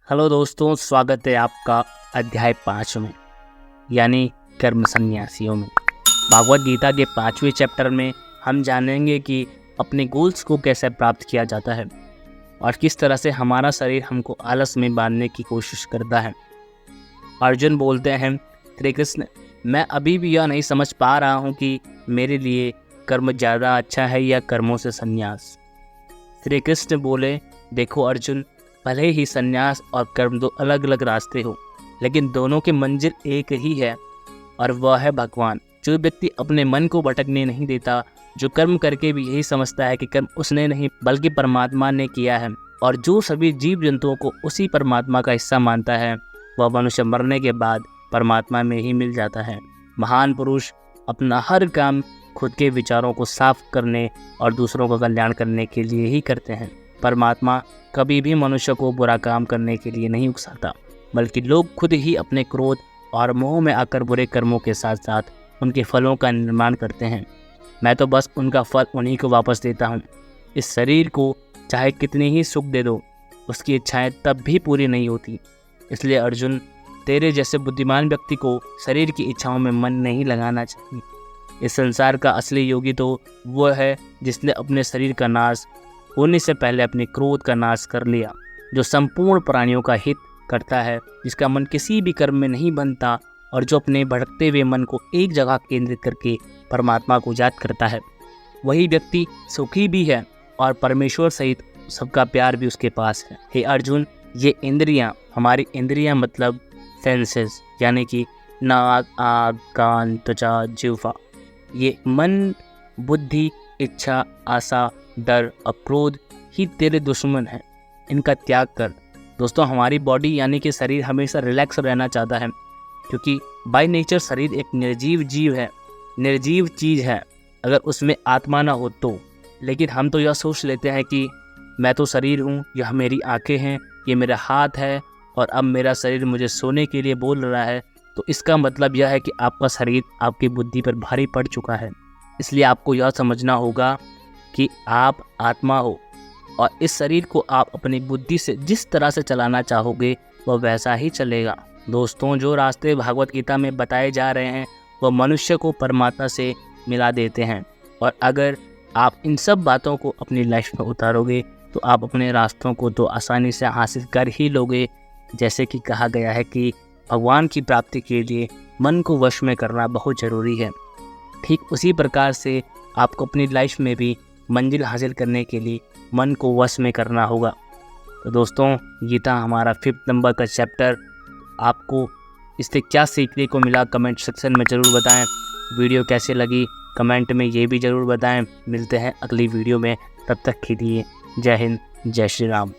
Hello दोस्तों, स्वागत है आपका अध्याय 5 में यानी कर्म संन्यासियों में। भागवत गीता के 5वें चैप्टर में हम जानेंगे कि अपने गोल्स को कैसे प्राप्त किया जाता है और किस तरह से हमारा शरीर हमको आलस में बांधने की कोशिश करता है। अर्जुन बोलते हैं, श्री कृष्ण, मैं अभी भी यह नहीं समझ पा रहा हूँ कि मेरे लिए कर्म ज़्यादा अच्छा है या कर्मों से संन्यास। श्री कृष्ण बोले, देखो अर्जुन, भले ही संन्यास और कर्म दो अलग अलग रास्ते हो, लेकिन दोनों की मंजिल एक ही है और वह है भगवान। जो व्यक्ति अपने मन को भटकने नहीं देता, जो कर्म करके भी यही समझता है कि कर्म उसने नहीं बल्कि परमात्मा ने किया है, और जो सभी जीव जंतुओं को उसी परमात्मा का हिस्सा मानता है, वह मनुष्य मरने के बाद परमात्मा में ही मिल जाता है। महान पुरुष अपना हर काम खुद के विचारों को साफ करने और दूसरों का कल्याण करने के लिए ही करते हैं। परमात्मा कभी भी मनुष्य को बुरा काम करने के लिए नहीं उकसाता, बल्कि लोग खुद ही अपने क्रोध और मोह में आकर बुरे कर्मों के साथ साथ उनके फलों का निर्माण करते हैं। मैं तो बस उनका फल उन्हीं को वापस देता हूँ। इस शरीर को चाहे कितनी ही सुख दे दो, उसकी इच्छाएं तब भी पूरी नहीं होती। इसलिए अर्जुन, तेरे जैसे बुद्धिमान व्यक्ति को शरीर की इच्छाओं में मन नहीं लगाना चाहिए। इस संसार का असली योगी तो वह है जिसने अपने शरीर का नाश होने से पहले अपने क्रोध का नाश कर लिया, जो संपूर्ण प्राणियों का हित करता है, जिसका मन किसी भी कर्म में नहीं बनता और जो अपने भटकते हुए मन को एक जगह केंद्रित करके परमात्मा को याद करता है। वही व्यक्ति सुखी भी है और परमेश्वर सहित सबका प्यार भी उसके पास है। हे अर्जुन, ये इंद्रियां, हमारी इंद्रियां मतलब सेंसेस, यानी कि नाक, आँख, कान, त्वचा, जिह्वा, ये मन, बुद्धि, इच्छा, आशा, डर और क्रोध ही तेरे दुश्मन हैं। इनका त्याग कर। दोस्तों, हमारी बॉडी यानी कि शरीर हमेशा रिलैक्स रहना चाहता है, क्योंकि बाय नेचर शरीर एक निर्जीव जीव है, निर्जीव चीज़ है अगर उसमें आत्मा ना हो तो। लेकिन हम तो यह सोच लेते हैं कि मैं तो शरीर हूँ, यह मेरी आंखें हैं, ये मेरा हाथ है और अब मेरा शरीर मुझे सोने के लिए बोल रहा है। तो इसका मतलब यह है कि आपका शरीर आपकी बुद्धि पर भारी पड़ चुका है। इसलिए आपको यह समझना होगा कि आप आत्मा हो और इस शरीर को आप अपनी बुद्धि से जिस तरह से चलाना चाहोगे वह वैसा ही चलेगा। दोस्तों, जो रास्ते भागवत गीता में बताए जा रहे हैं वह मनुष्य को परमात्मा से मिला देते हैं, और अगर आप इन सब बातों को अपनी लाइफ में उतारोगे तो आप अपने रास्तों को तो आसानी से हासिल कर ही लोगे। जैसे कि कहा गया है कि भगवान की प्राप्ति के लिए मन को वश में करना बहुत ज़रूरी है। ठीक उसी प्रकार से आपको अपनी लाइफ में भी मंजिल हासिल करने के लिए मन को वश में करना होगा। तो दोस्तों, गीता हमारा 5 नंबर का चैप्टर, आपको इससे क्या सीखने को मिला कमेंट सेक्शन में ज़रूर बताएं। वीडियो कैसे लगी कमेंट में ये भी ज़रूर बताएं। मिलते हैं अगली वीडियो में, तब तक के लिए जय हिंद, जय श्री राम।